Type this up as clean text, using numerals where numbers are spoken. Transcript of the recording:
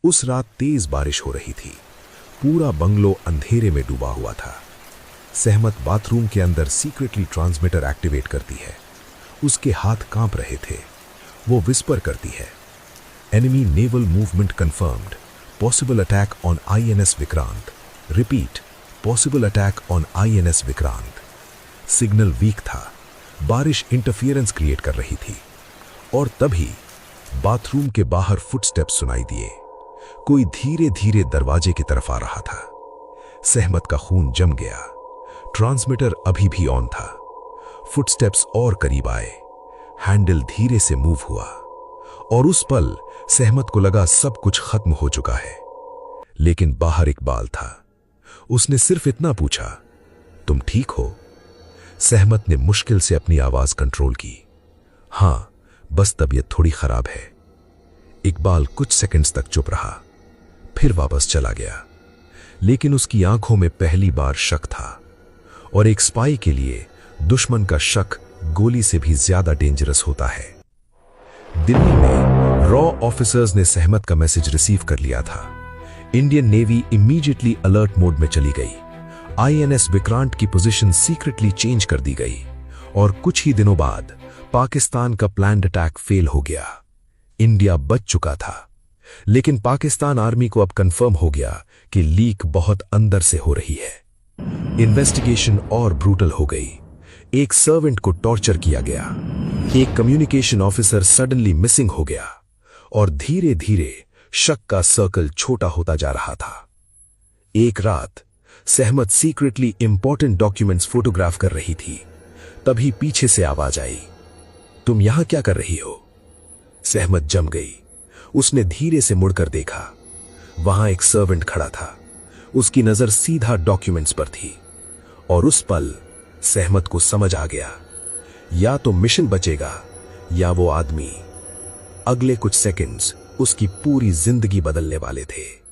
उस रात तेज बारिश हो रही थी। पूरा बंगलो अंधेरे में डूबा हुआ था। सहमत बाथरूम के अंदर सीक्रेटली ट्रांसमीटर एक्टिवेट करती है। उसके हाथ कांप रहे थे। वो विस्पर करती है, enemy naval movement confirmed, possible attack on INS Vikrant. Repeat, possible attack on INS Vikrant. Signal weak था, बारिश इंटरफियरेंस क्रिएट कर रही थी। और तभी बाथरूम के बाहर फुटस्टेप्स सुनाई दिए। कोई धीरे धीरे दरवाजे की तरफ आ रहा था। सहमत का खून जम गया। ट्रांसमीटर अभी भी ऑन था। फुटस्टेप्स और करीब आए। हैंडल धीरे से मूव हुआ और उस पल सहमत को लगा सब कुछ खत्म हो चुका है। लेकिन बाहर इकबाल था। उसने सिर्फ इतना पूछा, तुम ठीक हो? सहमत ने मुश्किल से अपनी आवाज कंट्रोल की, हां, बस तबीयत थोड़ी खराब है। इकबाल कुछ सेकंड्स तक चुप रहा, फिर वापस चला गया। लेकिन उसकी आंखों में पहली बार शक था, और एक स्पाई के लिए दुश्मन का शक गोली से भी ज्यादा डेंजरस होता है। दिल्ली में रॉ ऑफिसर्स ने सहमत का मैसेज रिसीव कर लिया था। Indian navy immediately alert mode में चली गई। INS विक्रांत की पोजीशन सीक्रेटली चेंज कर दी गई और कुछ ही दिनों बाद पाकिस्तान का प्लान्ड अटैक फेल हो गया। इंडिया बच चुका था, लेकिन पाकिस्तान आर्मी को अब कंफर्म हो गया कि लीक बहुत अंदर से हो रही है। इन्वेस्टिगेशन और ब्रूटल हो गई। एक सर्वेंट को टॉर्चर किया गया। एक कम्युनिकेशन ऑफिसर सडनली मिसिंग हो गया और धीरे धीरे शक का सर्कल छोटा होता जा रहा था। एक रात सहमत सीक्रेटली इंपॉर्टेंट डॉक्यूमेंट्स फोटोग्राफ कर रही थी। तभी पीछे से आवाज आई, तुम यहां क्या कर रही हो? सहमत जम गई। उसने धीरे से मुड़कर देखा। वहां एक सर्वेंट खड़ा था। उसकी नजर सीधा डॉक्यूमेंट्स पर थी और उस पल सहमत को समझ आ गया, या तो मिशन बचेगा या वो आदमी। अगले कुछ सेकंड्स उसकी पूरी जिंदगी बदलने वाले थे।